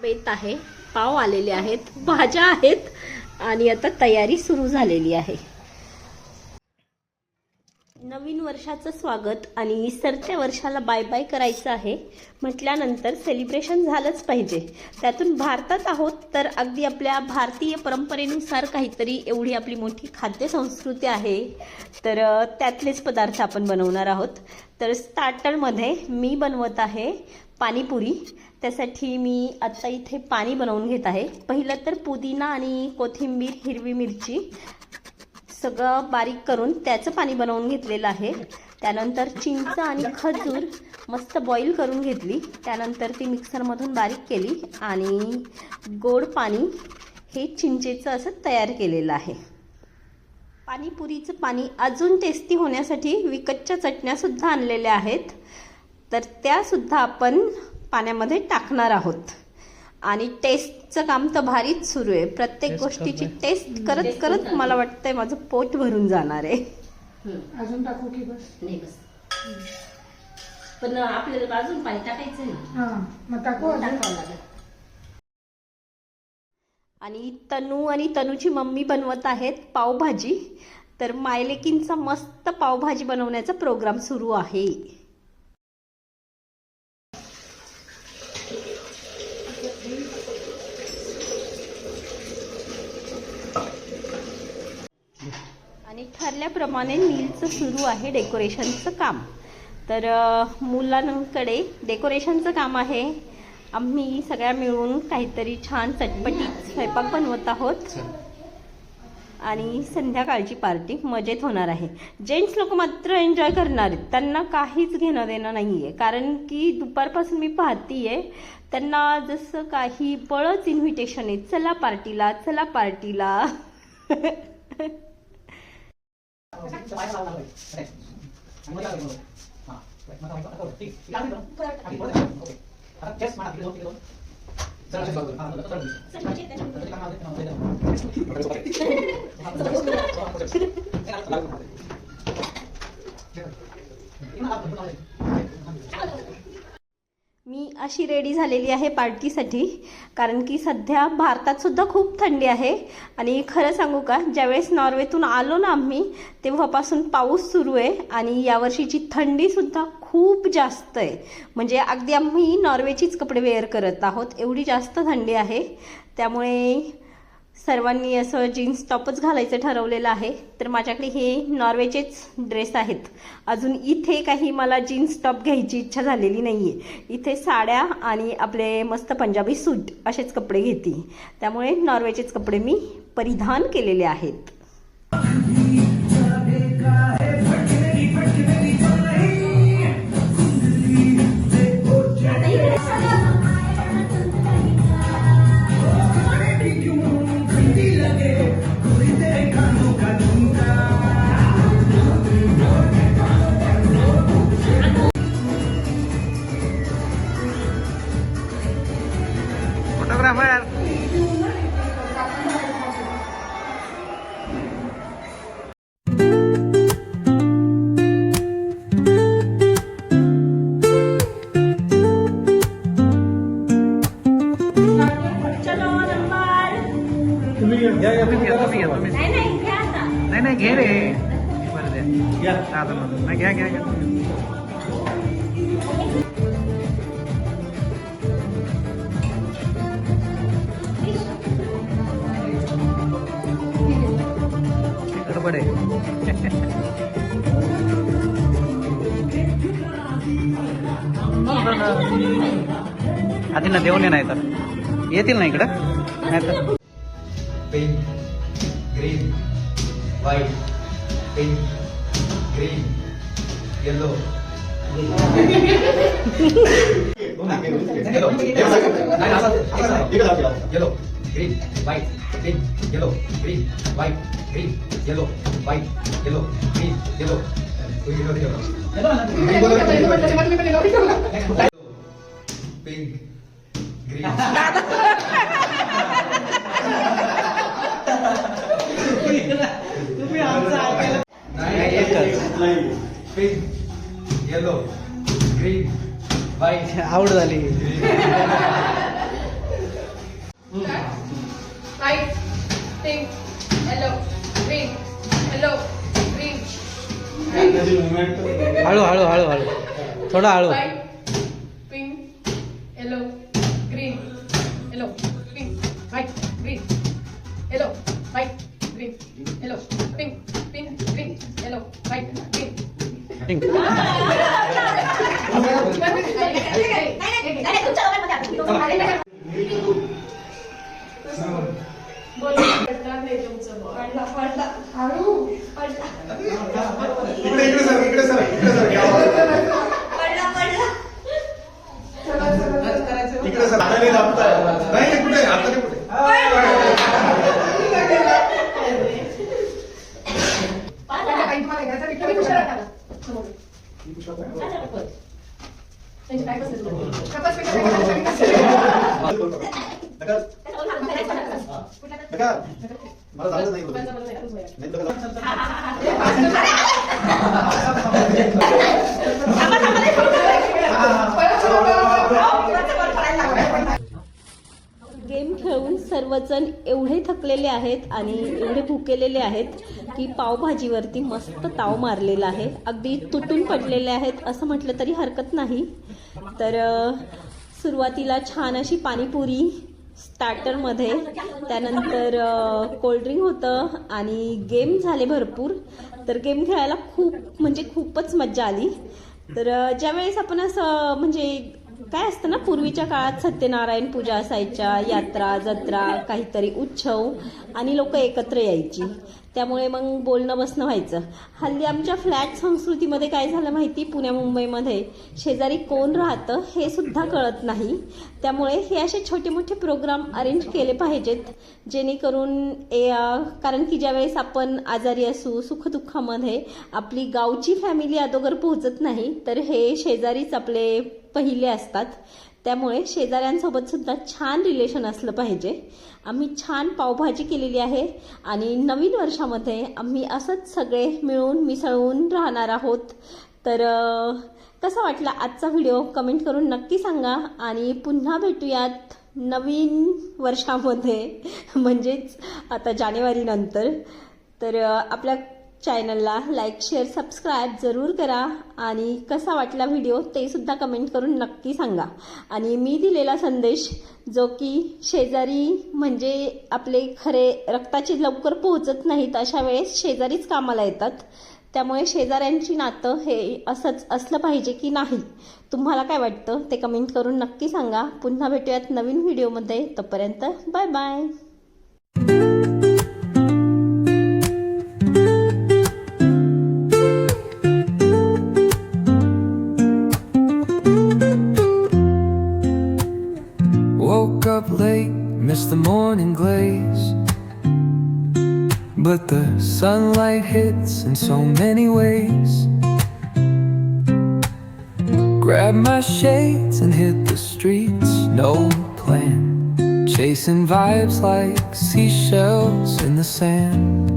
बेत आहे. पाव आलेले आहेत, भाज्या आहेत आणि आता तयारी सुरू झालेली आहे. नवीन वर्षाचं स्वागत आणि सरत्या वर्षाला बाय बाय करायचं आहे म्हटल्यानंतर सेलिब्रेशन झालंच पाहिजे. त्यातून भारतात आहोत तर अगदी आपल्या भारतीय परंपरेनुसार काहीतरी एवढी आपली मोठी खाद्य संस्कृती आहे, तर त्यातलेच पदार्थ आपण बनवणार आहोत. तर स्टार्टरमध्ये मी बनवत आहे पाणीपुरी. त्यासाठी मी आता इथे पाणी बनवून घेत आहे. पहिलं तर पुदिना आणि कोथिंबीर, हिरवी मिरची सगळं बारीक करून त्याचं पाणी बनवून घेतलेलं आहे. त्यानंतर चिंच आणि खजूर मस्त बॉईल करून घेतली. त्यानंतर ती मिक्सरमधून बारीक केली आणि गोड पाणी हे चिंचेचं असं तयार केलेलं आहे. पाणीपुरीचं पाणी अजून टेस्टी होण्यासाठी विकतच्या चटण्यासुद्धा आणलेल्या आहेत, तर त्यासुद्धा आपण पाण्यामध्ये टाकणार आहोत. आणि टेस्टचं काम तर भारीच सुरू आहे. प्रत्येक गोष्टीची टेस्ट करत करत मला वाटतंय माझं पोट भरून जाणार आहे. अजून टाकू की बस? नाही बस, पण आपल्याला अजून पाणी टाकायचं ना. हां, मग टाकू टाकावं लागेल. आणि तनू आणि तनूची मम्मी बनवत आहेत पावभाजी. तर मायलेकींचा मस्त पावभाजी बनवण्याचा प्रोग्राम सुरू आहे. आणि ठरल्याप्रमाणे नीलचं सुरू आहे डेकोरेशनचं काम. तर मुलांकडे डेकोरेशनचं काम आहे. आम्ही सगळ्या मिळून काहीतरी छान चटपटीत स्वयंपाक बनवत आहोत आणि संध्याकाळची पार्टी मजेत होणार आहे. जेंट्स लोक मात्र एन्जॉय करणार आहेत, त्यांना काहीच घेणं देणं नाही आहे. कारण की दुपारपासून मी पाहतीये त्यांना जसं काही बळच इन्व्हिटेशन आहे, चला पार्टीला चला पार्टीला. मी अशी रेडी झालेली आहे पार्टीसाठी, कारण की सध्या भारतात सुद्धा खूप थंडी आहे. आणि खरं सांगू का, ज्यावेळेस नॉर्वेतून आलो ना आम्ही, तेव्हापासून पाऊस सुरू आहे आणि यावर्षीची थंडी सुद्धा खूप जास्त आहे. म्हणजे अगदी आम्ही नॉर्वेचीच कपडे वेअर करत आहोत, एवढी जास्त थंडी आहे. त्यामुळे सर्वांनी असं जीन्स टॉपच घालायचं ठरवलेलं आहे. तर माझ्याकडे हे नॉर्वेचेच ड्रेस आहेत. अजून इथे काही मला जीन्स टॉप घ्यायची इच्छा झालेली नाही आहे. इथे साड्या आणि आपले मस्त पंजाबी सूट असेच कपडे घेते. त्यामुळे नॉर्वेचेच कपडे मी परिधान केलेले आहेत. फोटोग्राफर नाही घे रे, बरं द्या घ्या घ्या घ्या. बडे आधी ना देऊन ये, नाही तर येतील ना इकडं. नाही तर pink, green, white, pink, green, yellow. Yellow, green, white, pink, yellow, green, white, green, yellow, white, yellow, green, yellow. Pink, green. तुम्ही आमचं पिंक, येलो, ग्रीन, व्हाईट. आवड झाली. White, pink, yellow, green, yellow, green. हळू हळू हळू हळू थोडा हळू. White, pink, yellow, green, yellow, pink, white, green, yellow, white, green, yellow, pink, pink, green, yellow, white, green. Pink. Game खेळून सर्वजण एवढे थकलेले आहेत आणि एवढे भुकेलेले आहेत की पावभाजीवरती मस्त ताव मारलेला आहे. अगदी तुटून पडलेले आहेत असं म्हटलं तरी हरकत नाही. तर सुरुवातीला छान अशी पाणीपुरी स्टार्टरमध्ये, त्यानंतर कोल्ड्रिंक होतं आणि गेम झाले भरपूर. तर गेम खेळायला खूपच मज्जा आली. तर ज्यावेळेस आपण असं म्हणजे काय असतं ना, पूर्वीच्या काळात सत्यनारायण पूजा असायच्या, यात्रा जत्रा काहीतरी उत्सव आणि लोक एकत्र यायची, त्यामुळे मग बोलणं बसणं व्हायचं. हल्ली आमच्या फ्लॅट संस्कृतीमध्ये काय झालं माहिती, पुण्या मुंबईमध्ये शेजारी कोण राहतं हे सुद्धा कळत नाही. त्यामुळे हे असे छोटे मोठे प्रोग्राम अरेंज केले पाहिजेत, जेणेकरून कारण की ज्यावेळेस आपण आजारी असू सुखदुःखामध्ये आपली गावची फॅमिली अगोदर पोहोचत नाही, तर हे शेजारीच आपले पहिले असतात. त्यामुळे शेजाऱ्यांसोबत सुद्धा छान रिलेशन असलं पाहिजे. आम्ही छान पावभाजी केलेली आहे आणि नवीन वर्षामध्ये आम्ही असंच सगळे मिळून मिसळून राहणार आहोत. तर कसा वाटला आजचा व्हिडिओ कमेंट करून नक्की सांगा आणि पुन्हा भेटूयात नवीन वर्षामध्ये, म्हणजेच आता जानेवारीनंतर. तर आपल्या चॅनलला लाईक शेअर सबस्क्राईब जरूर करा आणि कसा वाटला व्हिडिओ ते सुद्धा कमेंट करून नक्की सांगा. आणि मी दिलेला संदेश जो की शेजारी म्हणजे आपले खरे रक्ताचे लवकर पोहोचत नाहीत, अशा वेळेस शेजारीच कामाला येतात. त्यामुळे शेजाऱ्यांची नातं हे असंच असलं पाहिजे की नाही, तुम्हाला काय वाटतं ते कमेंट करून नक्की सांगा. पुन्हा भेटूयात नवीन व्हिडिओमध्ये, तोपर्यंत bye bye. Woke up late, missed the morning glaze, but the sunlight hits in so many ways. Grabbed my shades and hit the streets, no plan, chasing vibes like seashells in the sand.